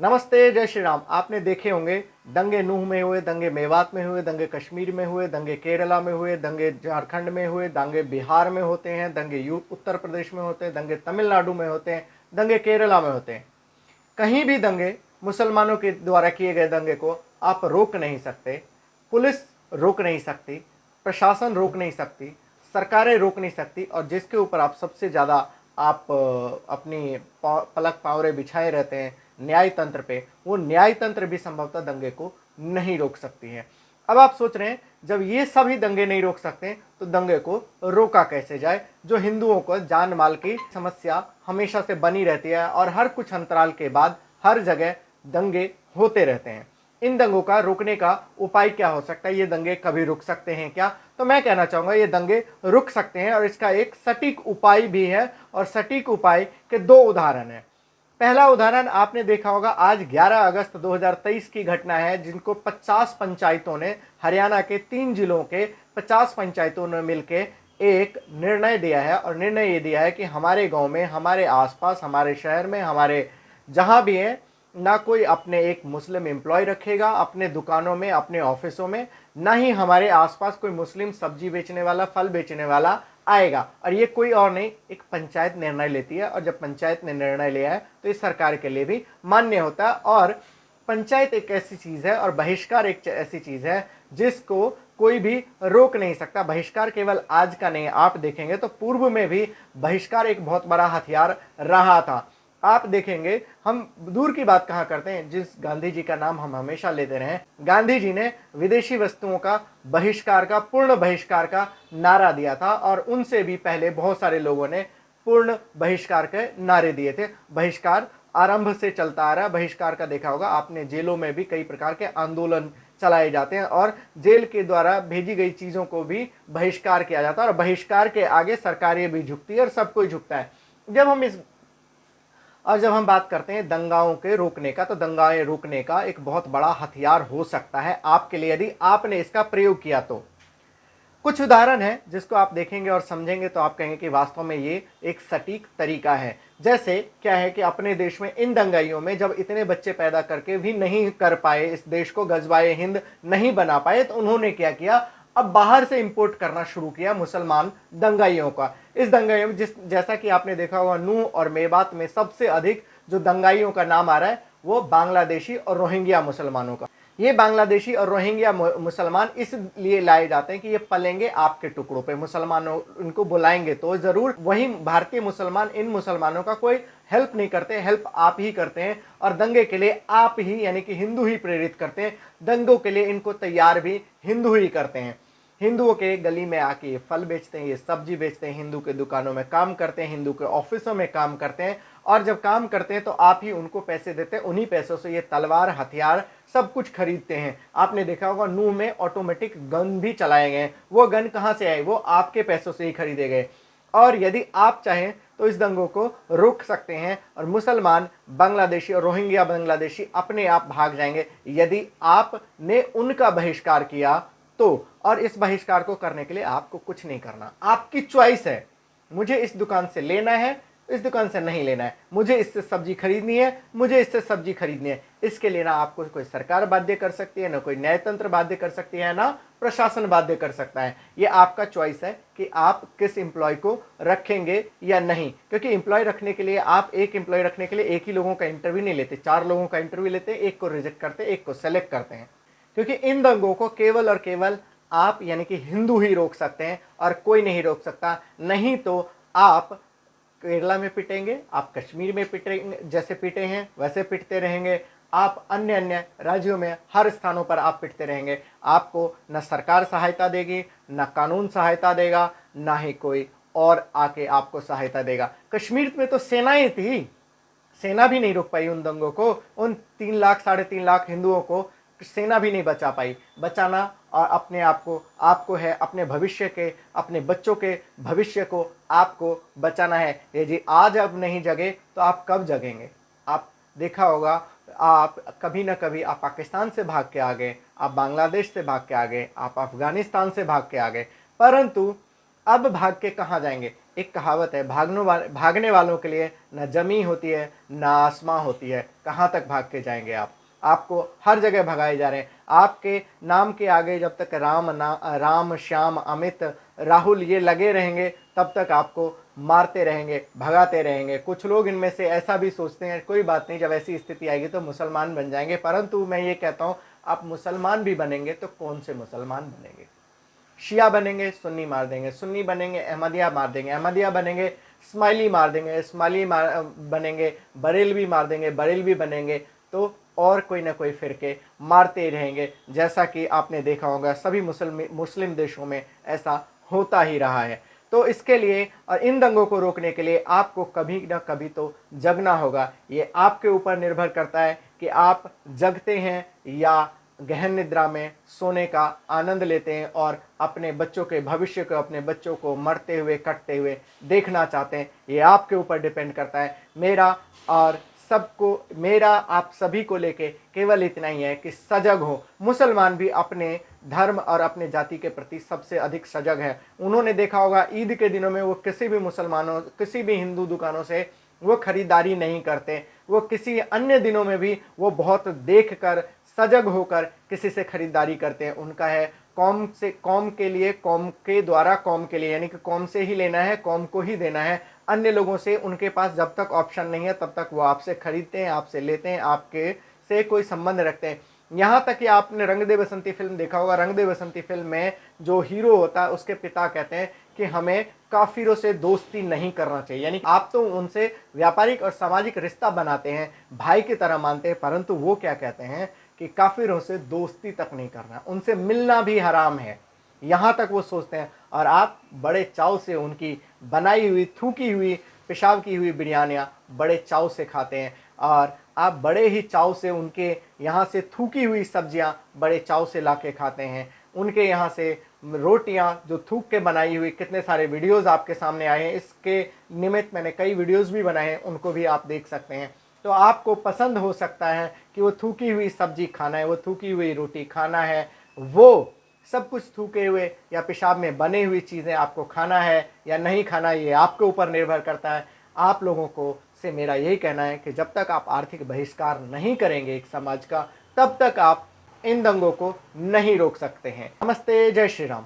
नमस्ते, जय श्री राम। आपने देखे होंगे दंगे नूह में हुए, दंगे मेवात में हुए, दंगे कश्मीर में हुए, दंगे केरला में हुए, दंगे झारखंड में हुए, दंगे बिहार में होते हैं, दंगे उत्तर प्रदेश में होते हैं, दंगे तमिलनाडु में होते हैं, दंगे केरला में होते हैं। कहीं भी दंगे, मुसलमानों के द्वारा किए गए दंगे को आप रोक नहीं सकते। पुलिस रोक नहीं सकती, प्रशासन रोक नहीं सकती, सरकारें रोक नहीं सकती। और जिसके ऊपर आप सबसे ज़्यादा आप अपनी पलक पावरे बिछाए रहते हैं न्याय तंत्र पे, वो न्याय तंत्र भी संभवतः दंगे को नहीं रोक सकती है। अब आप सोच रहे हैं, जब ये सभी दंगे नहीं रोक सकते तो दंगे को रोका कैसे जाए, जो हिंदुओं को जान माल की समस्या हमेशा से बनी रहती है और हर कुछ अंतराल के बाद हर जगह दंगे होते रहते हैं। इन दंगों का रोकने का उपाय क्या हो सकता है? ये दंगे कभी रुक सकते हैं क्या? तो मैं कहना चाहूंगा ये दंगे रुक सकते हैं और इसका एक सटीक उपाय भी है। और सटीक उपाय के दो उदाहरण हैं। पहला उदाहरण आपने देखा होगा, आज 11 अगस्त 2023 की घटना है, जिनको 50 पंचायतों ने, हरियाणा के 3 जिलों के 50 पंचायतों ने मिलकर एक निर्णय दिया है। और निर्णय ये दिया है कि हमारे गांव में, हमारे आसपास, हमारे शहर में, हमारे जहां भी है, ना कोई अपने एक मुस्लिम एम्प्लॉय रखेगा अपने दुकानों में, अपने ऑफिसों में, ना ही हमारे आसपास कोई मुस्लिम सब्जी बेचने वाला, फल बेचने वाला आएगा। और ये कोई और नहीं, एक पंचायत निर्णय लेती है। और जब पंचायत ने निर्णय लिया है तो इस सरकार के लिए भी मान्य होता है। और पंचायत एक ऐसी चीज है और बहिष्कार एक ऐसी चीज है जिसको कोई भी रोक नहीं सकता। बहिष्कार केवल आज का नहीं, आप देखेंगे तो पूर्व में भी बहिष्कार एक बहुत बड़ा हथियार रहा था। आप देखेंगे, हम दूर की बात कहाँ करते हैं, जिस गांधी जी का नाम हम हमेशा लेते रहे, गांधी जी ने विदेशी वस्तुओं का बहिष्कार का, पूर्ण बहिष्कार का नारा दिया था। और उनसे भी पहले बहुत सारे लोगों ने पूर्ण बहिष्कार के नारे दिए थे। बहिष्कार आरंभ से चलता आ रहा है। बहिष्कार का देखा होगा आपने, जेलों में भी कई प्रकार के आंदोलन चलाए जाते हैं और जेल के द्वारा भेजी गई चीजों को भी बहिष्कार किया जाता है। और बहिष्कार के आगे सरकारें भी झुकती है और सब कोई झुकता है। जब हम बात करते हैं दंगाओं के रोकने का, तो दंगाएं रोकने का एक बहुत बड़ा हथियार हो सकता है आपके लिए, यदि आपने इसका प्रयोग किया तो। कुछ उदाहरण है जिसको आप देखेंगे और समझेंगे तो आप कहेंगे कि वास्तव में ये एक सटीक तरीका है। जैसे क्या है कि अपने देश में इन दंगाइयों में जब इतने बच्चे पैदा करके भी नहीं कर पाए, इस देश को गजवाए हिंद नहीं बना पाए, तो उन्होंने क्या किया, अब बाहर से इंपोर्ट करना शुरू किया मुसलमान दंगाइयों का। इस दंगाइयों में जैसा कि आपने देखा होगा, नूह और मेवात में सबसे अधिक जो दंगाइयों का नाम आ रहा है वो बांग्लादेशी और रोहिंग्या मुसलमानों का। ये बांग्लादेशी और रोहिंग्या मुसलमान इसलिए लाए जाते हैं कि ये पलेंगे आपके टुकड़ों पे। मुसलमानों इनको बुलाएंगे तो जरूर, वहीं भारतीय मुसलमान इन मुसलमानों का कोई हेल्प नहीं करते, हेल्प आप ही करते हैं। और दंगे के लिए आप ही, यानी कि हिंदू ही प्रेरित करते हैं। दंगों के लिए इनको तैयार भी हिंदू ही करते हैं। हिंदुओं के गली में आके ये फल बेचते हैं, ये सब्जी बेचते हैं, हिंदू के दुकानों में काम करते हैं, हिंदू के ऑफिसों में काम करते हैं। और जब काम करते हैं तो आप ही उनको पैसे देते हैं। उन्हीं पैसों से ये तलवार, हथियार सब कुछ खरीदते हैं। आपने देखा होगा नूह में ऑटोमेटिक गन भी चलाए गए। वो गन कहां से आए? वो आपके पैसों से ही खरीदे गए। और यदि आप चाहें तो इस दंगों को रोक सकते हैं और मुसलमान बांग्लादेशी और रोहिंग्या बांग्लादेशी अपने आप भाग जाएंगे यदि आपने उनका बहिष्कार किया तो। और इस बहिष्कार को करने के लिए आपको कुछ नहीं करना, आपकी चॉइस है। मुझे इस दुकान से लेना है, इस दुकान से नहीं लेना है, मुझे इससे सब्जी खरीदनी है, मुझे इससे सब्जी खरीदनी है। इसके लिए ना आपको कोई सरकार बाध्य कर सकती है, ना कोई न्यायतंत्र बाध्य कर सकती है, ना प्रशासन बाध्य कर सकता है। ये आपका चॉइस है कि आप किस एम्प्लॉय को रखेंगे या नहीं। क्योंकि एम्प्लॉय रखने के लिए, आप एक एम्प्लॉय रखने के लिए एक ही लोगों का इंटरव्यू नहीं लेते, 4 लोगों का इंटरव्यू लेते हैं, एक को रिजेक्ट करते हैं, एक को सेलेक्ट करते हैं। क्योंकि इन दंगों को केवल और केवल आप, यानी कि हिंदू ही रोक सकते हैं और कोई नहीं रोक सकता। नहीं तो आप केरला में पिटेंगे, आप कश्मीर में पिटेंगे, जैसे पिटे हैं वैसे पिटते रहेंगे। आप अन्य अन्य राज्यों में हर स्थानों पर आप पिटते रहेंगे। आपको न सरकार सहायता देगी, न कानून सहायता देगा, ना ही कोई और आके आपको सहायता देगा। कश्मीर में तो सेनाएं थी, सेना भी नहीं रोक पाई उन दंगों को। उन 3 लाख, 3.5 लाख हिंदुओं को सेना भी नहीं बचा पाई। बचाना और अपने आप को, आपको है, अपने भविष्य के, अपने बच्चों के भविष्य को आपको बचाना है। ये जी आज अब नहीं जगे तो आप कब जगेंगे? आप देखा होगा, आप कभी ना कभी आप पाकिस्तान से भाग के आ गए, आप बांग्लादेश से भाग के आ गए, आप अफगानिस्तान से भाग के आ गए, परंतु अब भाग के कहाँ जाएंगे? एक कहावत है, भागने वालों के लिए न जमी होती है न आसमां होती है। कहाँ तक भाग के जाएंगे आप? आपको हर जगह भगाए जा रहे हैं। आपके नाम के आगे जब तक राम श्याम अमित राहुल ये लगे रहेंगे तब तक आपको मारते रहेंगे, भगाते रहेंगे। कुछ लोग इनमें से ऐसा भी सोचते हैं कोई बात नहीं, जब ऐसी स्थिति आएगी तो मुसलमान बन जाएंगे। परंतु मैं ये कहता हूँ, आप मुसलमान भी बनेंगे तो कौन से मुसलमान बनेंगे? शिया बनेंगे, सुन्नी मार देंगे, सुन्नी बनेंगे, अहमदिया मार देंगे, अहमदिया बनेंगे, इस्माइली मार देंगे, इस्माइली बनेंगे, बरेलवी मार देंगे, बरेलवी बनेंगे, तो और कोई ना कोई फिरके मारते ही रहेंगे। जैसा कि आपने देखा होगा सभी मुस्लिम देशों में ऐसा होता ही रहा है। तो इसके लिए और इन दंगों को रोकने के लिए आपको कभी ना कभी तो जगना होगा। ये आपके ऊपर निर्भर करता है कि आप जगते हैं या गहन निद्रा में सोने का आनंद लेते हैं और अपने बच्चों के भविष्य को, अपने बच्चों को मरते हुए कटते हुए देखना चाहते हैं। ये आपके ऊपर डिपेंड करता है। मेरा आप सभी को लेके केवल इतना ही है कि सजग हो। मुसलमान भी अपने धर्म और अपने जाति के प्रति सबसे अधिक सजग है। उन्होंने देखा होगा ईद के दिनों में वो किसी भी हिंदू दुकानों से वो खरीदारी नहीं करते। वो किसी अन्य दिनों में भी वो बहुत देख कर, सजग होकर किसी से खरीदारी करते हैं। उनका है कौम के लिए, कौम के द्वारा कौम के लिए, यानी कि कौम से ही लेना है, कौम को ही देना है। अन्य लोगों से उनके पास जब तक ऑप्शन नहीं है तब तक वो आपसे खरीदते हैं, आपसे लेते हैं, आपके से कोई संबंध रखते हैं। यहाँ तक कि आपने रंग दे बसंती फिल्म देखा होगा। रंग दे बसंती फिल्म में जो हीरो होता है उसके पिता कहते हैं कि हमें काफिरों से दोस्ती नहीं करना चाहिए, यानी आप तो उनसे व्यापारिक और सामाजिक रिश्ता बनाते हैं, भाई की तरह मानते हैं, परंतु वो क्या कहते हैं कि काफिरों से दोस्ती तक नहीं करना, उनसे मिलना भी हराम है। यहाँ तक वो सोचते हैं। और आप बड़े चाव से उनकी बनाई हुई, थूकी हुई, पेशाब की हुई बिरयानियाँ बड़े चाव से खाते हैं। और आप बड़े ही चाव से उनके यहाँ से थूकी हुई सब्जियाँ बड़े चाव से ला के खाते हैं। उनके यहाँ से रोटियाँ जो थूक के बनाई हुई, कितने सारे वीडियोज़ आपके सामने आए हैं। इसके निमित्त मैंने कई वीडियोज़ भी बनाए हैं, उनको भी आप देख सकते हैं। तो आपको पसंद हो सकता है कि वो थूकी हुई सब्जी खाना है, वो थूकी हुई रोटी खाना है, वो सब कुछ थूके हुए या पेशाब में बने हुई चीज़ें आपको खाना है या नहीं खाना, ये आपके ऊपर निर्भर करता है। आप लोगों को से मेरा यही कहना है कि जब तक आप आर्थिक बहिष्कार नहीं करेंगे एक समाज का, तब तक आप इन दंगों को नहीं रोक सकते हैं। नमस्ते, जय श्री राम।